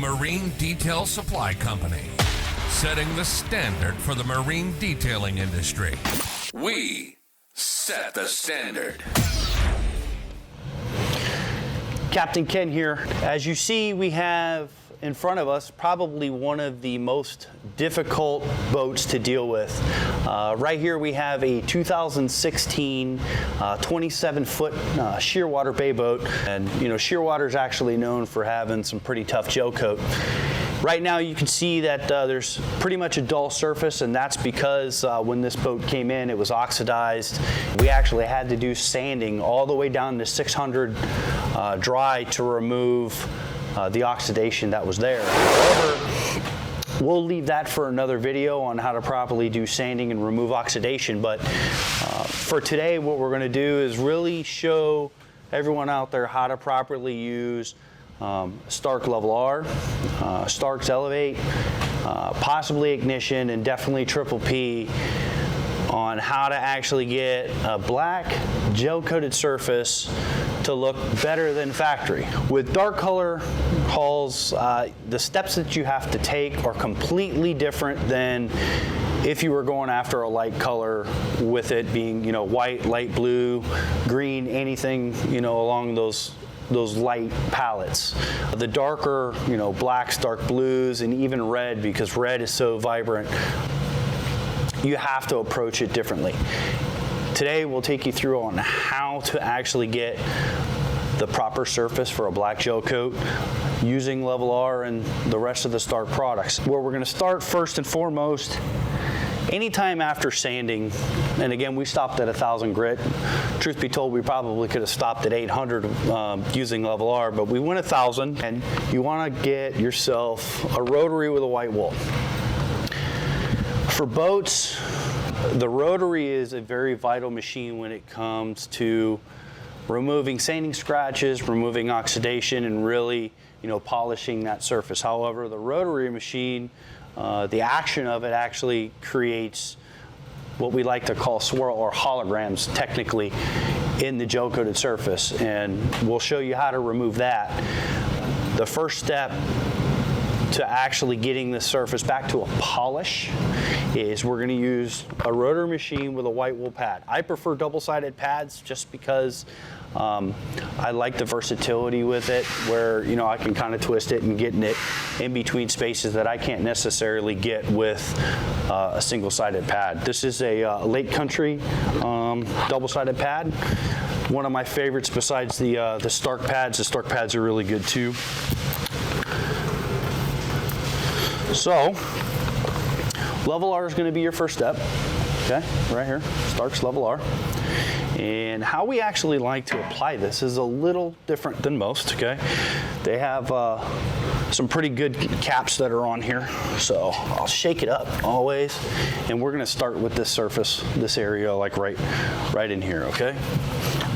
Marine Detail Supply Company, setting the standard for the marine detailing industry. We set the standard. Captain Ken here. As you see, we have in front of us probably one of the most difficult boats to deal with. Right here we have a 2016 27-foot shearwater bay boat, and you know, shearwater is actually known for having some pretty tough gel coat. Right now you can see that there's pretty much a dull surface, and that's because when this boat came in it was oxidized. We actually had to do sanding all the way down to 600 dry to remove the oxidation that was there. However, we'll leave that for another video on how to properly do sanding and remove oxidation, but for today what we're going to do is really show everyone out there how to properly use STARKE Level R, STARKE Elevate, possibly Ignition, and definitely Triple P on how to actually get a black gel-coated surface to look better than factory. With dark color hulls, the steps that you have to take are completely different than if you were going after a light color, with it being, you know, white, light blue, green, anything, you know, along those light palettes. The darker, you know, blacks, dark blues, and even red, because red is so vibrant, you have to approach it differently. Today we'll take you through on how to actually get the proper surface for a black gel coat using Level R and the rest of the STARKE products. Where we're going to start first and foremost, anytime after sanding, and again we stopped at 1,000 grit. Truth be told, we probably could have stopped at 800 using Level R, but we went 1,000, and you want to get yourself a rotary with a white wool. For boats, the rotary is a very vital machine when it comes to removing sanding scratches, removing oxidation, and really, you know, polishing that surface. However, the rotary machine, the action of it actually creates what we like to call swirl or holograms technically in the gel coated surface, and we'll show you how to remove that. The first step to actually getting the surface back to a polish is we're going to use a rotary machine with a white wool pad. I prefer double-sided pads just because I like the versatility with it, where, you know, I can kind of twist it and getting it in between spaces that I can't necessarily get with a single-sided pad. This is a Lake Country double-sided pad. One of my favorites besides the STARKE pads. The STARKE pads are really good too. So, Level R is going to be your first step, okay, right here, STARKE's Level R. And how we actually like to apply this is a little different than most, okay? They have some pretty good caps that are on here, so I'll shake it up always, and we're going to start with this surface, this area, like right in here, okay?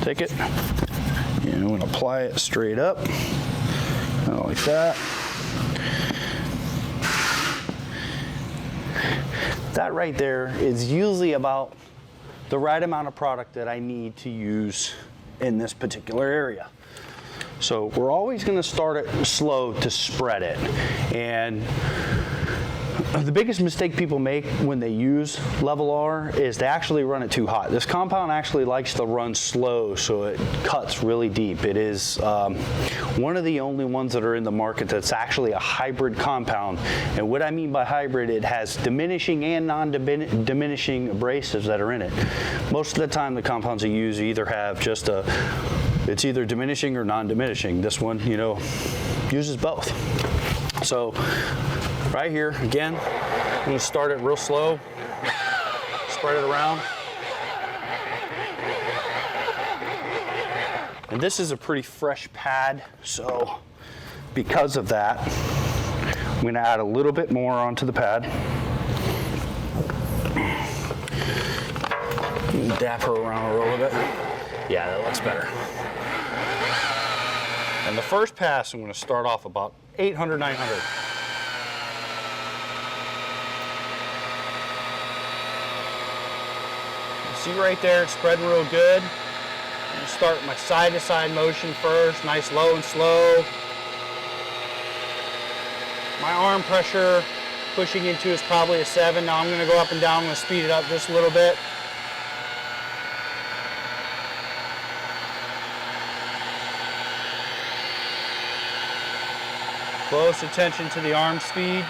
Take it, and I'm going to apply it straight up, kind of like that. That right there is usually about the right amount of product that I need to use in this particular area. So we're always going to start it slow to spread it. And the biggest mistake people make when they use Level R is they actually run it too hot. This compound actually likes to run slow, so it cuts really deep. It is one of the only ones that are in the market that's actually a hybrid compound. And what I mean by hybrid, it has diminishing and non-diminishing abrasives that are in it. Most of the time the compounds you use either have just it's either diminishing or non-diminishing. This one, you know, uses both. So right here, again, I'm going to start it real slow, spread it around. And this is a pretty fresh pad, so because of that, I'm going to add a little bit more onto the pad. Dap her around a little bit. Yeah, that looks better. And the first pass, I'm going to start off about 800, 900. See right there, it's spread real good. I'm going to start my side-to-side motion first, nice low and slow. My arm pressure pushing into is probably a 7. Now I'm going to go up and down. I'm going to speed it up just a little bit. Close attention to the arm speed.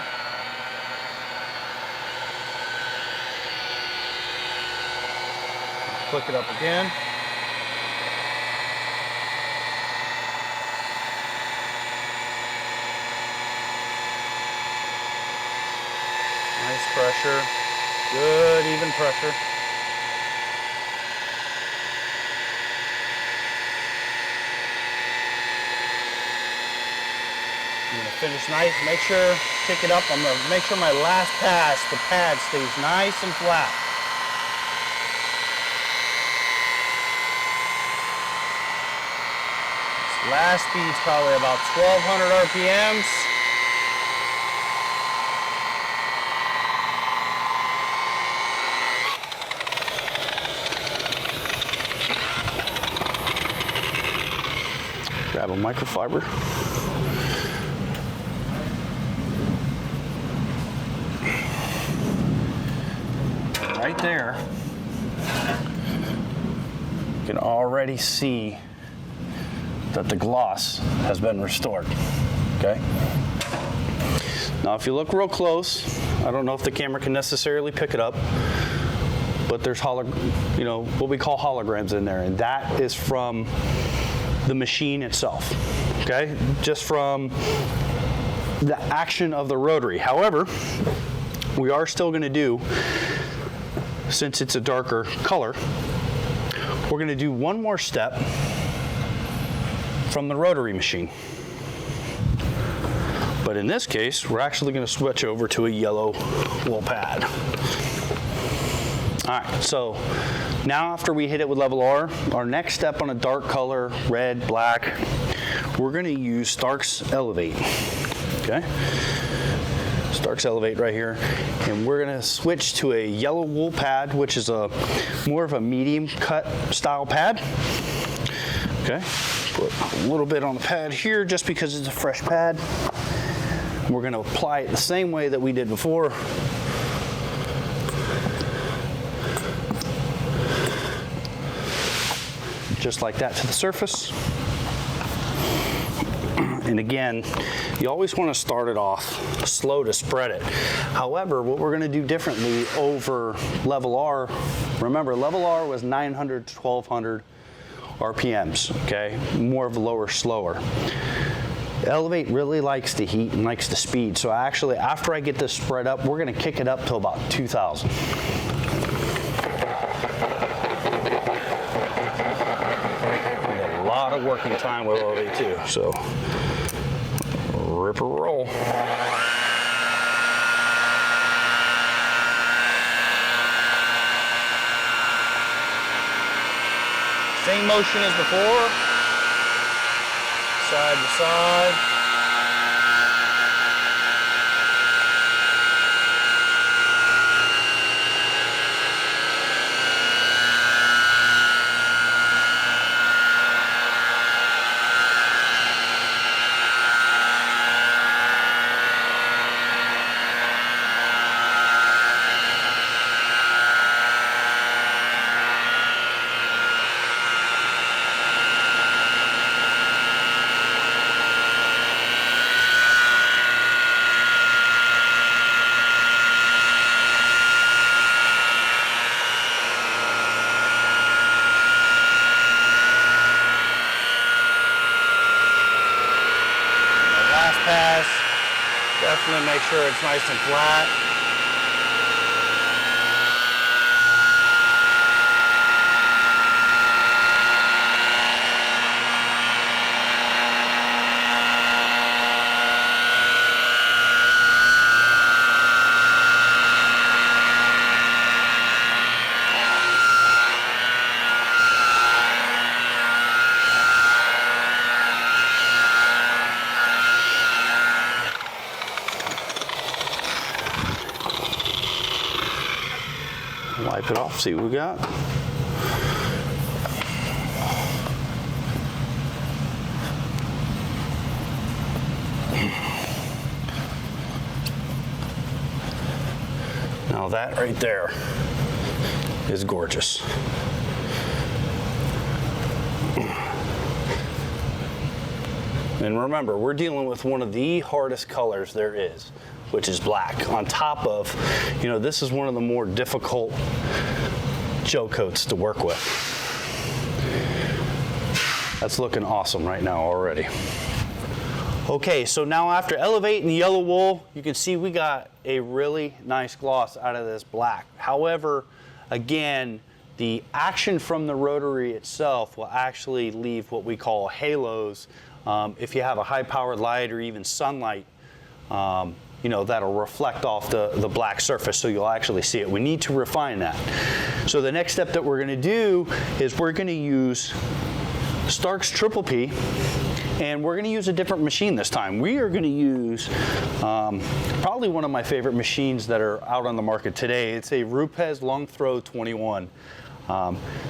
Click it up again. Nice pressure. Good, even pressure. I'm going to finish nice. Make sure, kick it up. I'm going to make sure my last pass, the pad stays nice and flat. This last speed's probably about 1,200 RPMs. Grab a microfiber. Right there, you can already see that the gloss has been restored, okay? Now if you look real close, I don't know if the camera can necessarily pick it up, but there's what we call holograms in there, and that is from the machine itself, okay? Just from the action of the rotary. However, we are still gonna do, since it's a darker color, we're going to do one more step from the rotary machine. But in this case, we're actually going to switch over to a yellow wool pad. All right, so now after we hit it with level R, our next step on a dark color, red, black, we're going to use STARKE's Elevate, okay? STARKE's Elevate right here, and we're going to switch to a yellow wool pad, which is a more of a medium cut style pad. Okay, put a little bit on the pad here just because it's a fresh pad. We're going to apply it the same way that we did before. Just like that to the surface. And again, you always want to start it off slow to spread it. However, what we're going to do differently over level R, remember level R was 900 to 1200 RPMs, okay? More of a lower, slower. Elevate really likes the heat and likes the speed. So actually, after I get this spread up, we're going to kick it up to about 2000. A lot of working time with Elevate too, so rip or roll. Same motion as before, side to side. Pass. Definitely make sure it's nice and flat. Wipe it off, see what we got. Now that right there is gorgeous. And remember, we're dealing with one of the hardest colors there is, which is black. On top of, you know, this is one of the more difficult gel coats to work with. That's looking awesome right now already. Okay, so now after elevating the yellow wool, you can see we got a really nice gloss out of this black. However, again, the action from the rotary itself will actually leave what we call halos. If you have a high-powered light or even sunlight, you know, that'll reflect off the black surface, so you'll actually see it. We need to refine that. So the next step that we're gonna do is we're gonna use STARKE's Triple P, and we're gonna use a different machine this time. We are gonna use probably one of my favorite machines that are out on the market today. It's a Rupes Long Throw 21.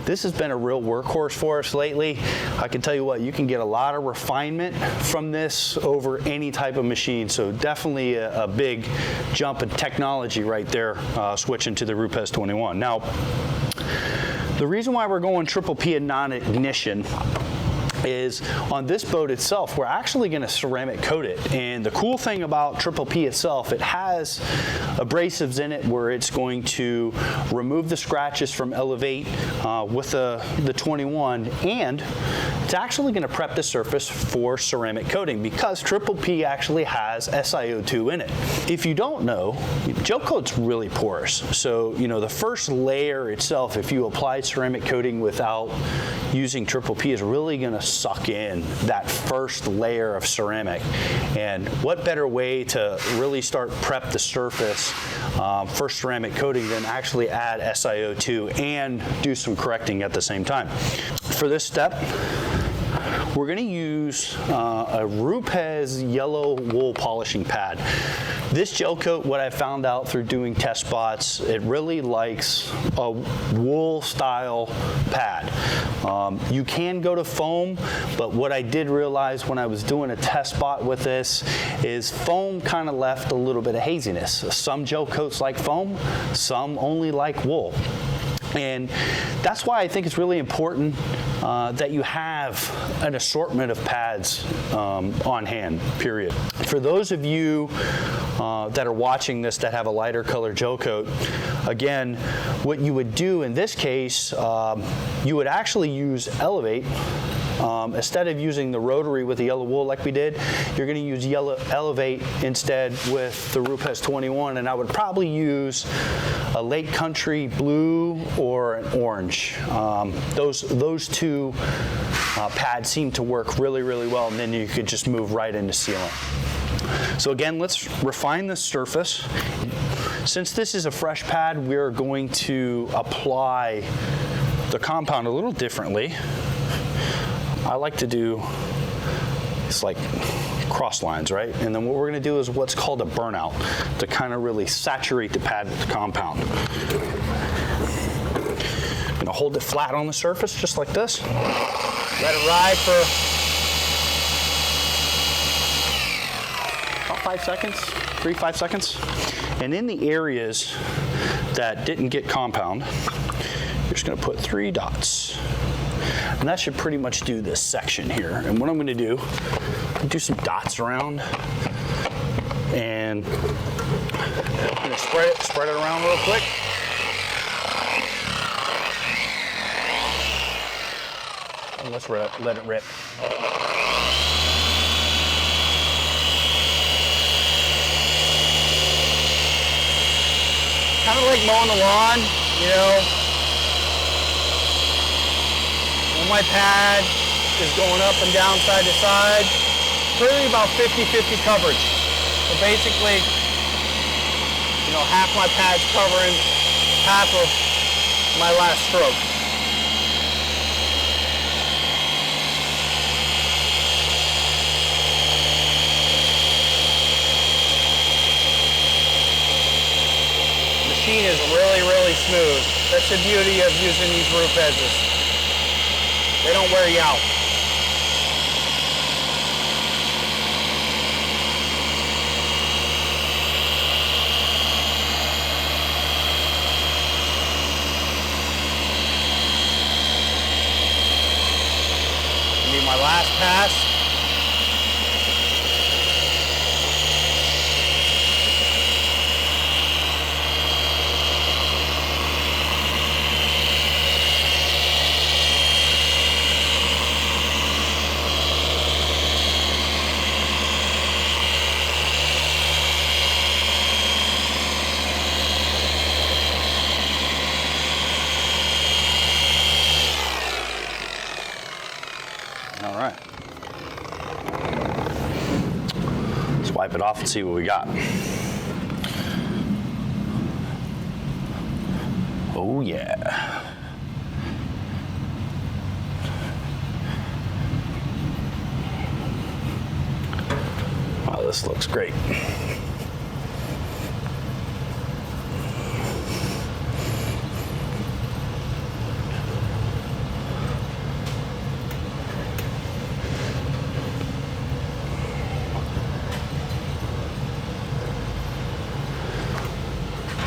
This has been a real workhorse for us lately. I can tell you what, you can get a lot of refinement from this over any type of machine, so definitely a big jump in technology right there, switching to the Rupes 21. Now, the reason why we're going Triple P and non-ignition is on this boat itself, we're actually going to ceramic coat it. And the cool thing about Triple P itself, it has abrasives in it where it's going to remove the scratches from Elevate with the 21, and it's actually going to prep the surface for ceramic coating because Triple P actually has SiO2 in it. If you don't know, gel coat's really porous. So, you know, the first layer itself, if you apply ceramic coating without using Triple P, is really going to suck in that first layer of ceramic. And what better way to really start prep the surface for ceramic coating than actually add SiO2 and do some correcting at the same time. For this step, we're going to use a Rupes yellow wool polishing pad. This gel coat, what I found out through doing test spots, it really likes a wool style pad. You can go to foam, but what I did realize when I was doing a test spot with this is foam kind of left a little bit of haziness. Some gel coats like foam, some only like wool. And that's why I think it's really important that you have an assortment of pads on hand, period. For those of you that are watching this that have a lighter color gel coat, again, what you would do in this case, you would actually use Elevate. Instead of using the rotary with the yellow wool like we did, you're going to use yellow Elevate instead with the Rupes 21, and I would probably use a Lake Country blue or an orange. Those two pads seem to work really, really well, and then you could just move right into sealant. So again, let's refine the surface. Since this is a fresh pad, we're going to apply the compound a little differently. I like to do, it's like cross lines, right? And then what we're gonna do is what's called a burnout to kind of really saturate the pad with the compound. I'm gonna hold it flat on the surface just like this. Let it ride for about 5 seconds, 3-5 seconds. And in the areas that didn't get compound, you're just gonna put 3 dots. And that should pretty much do this section here. And what I'm going to do some dots around, and I'm going to spread it around real quick. And let's let it rip. Kind of like mowing the lawn, you know. My pad is going up and down side to side, really about 50-50 coverage. So basically, you know, half my pad's covering half of my last stroke. The machine is really, really smooth. That's the beauty of using these Rupeses. They don't wear you out. be my last pass. All right. Let's wipe it off and see what we got. Oh yeah. Wow, this looks great.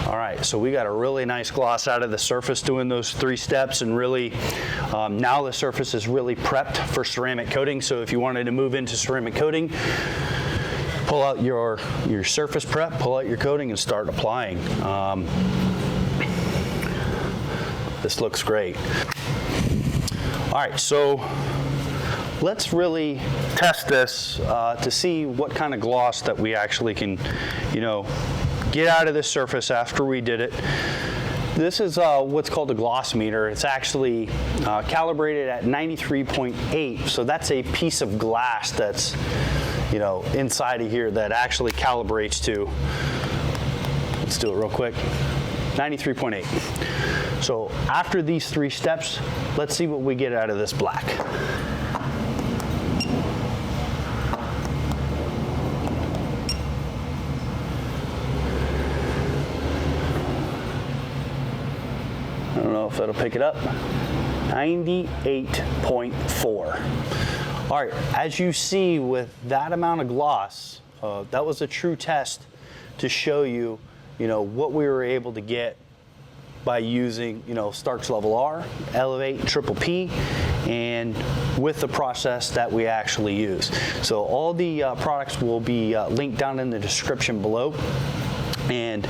All right, so we got a really nice gloss out of the surface doing those 3 steps, and really now the surface is really prepped for ceramic coating. So if you wanted to move into ceramic coating, pull out your surface prep, pull out your coating, and start applying. This looks great. All right, so let's really test this to see what kind of gloss that we actually can, get out of this surface after we did it. This is what's called a gloss meter. It's actually calibrated at 93.8, so that's a piece of glass that's, inside of here that actually calibrates to, let's do it real quick, 93.8. So after these 3 steps, let's see what we get out of this black. I don't know if that'll pick it up. 98.4. All right, as you see with that amount of gloss, that was a true test to show you, what we were able to get by using, STARKE Level R, Elevate, Triple P, and with the process that we actually use. So all the products will be linked down in the description below. And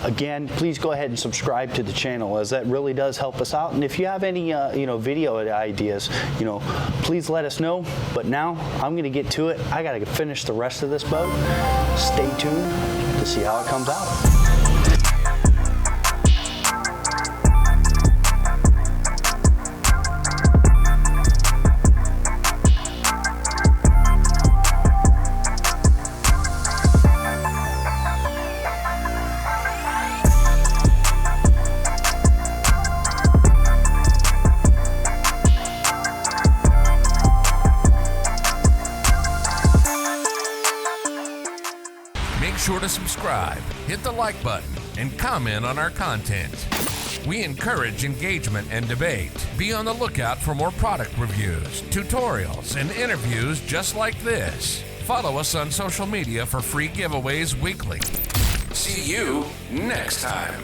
again, please go ahead and subscribe to the channel, as that really does help us out. And if you have any video ideas, please let us know. But now I'm going to get to it. I got to finish the rest of this boat. Stay tuned to see how it comes out. Make sure to subscribe, hit the like button, and comment on our content. We encourage engagement and debate. Be on the lookout for more product reviews, tutorials, and interviews just like this. Follow us on social media for free giveaways weekly. See you next time.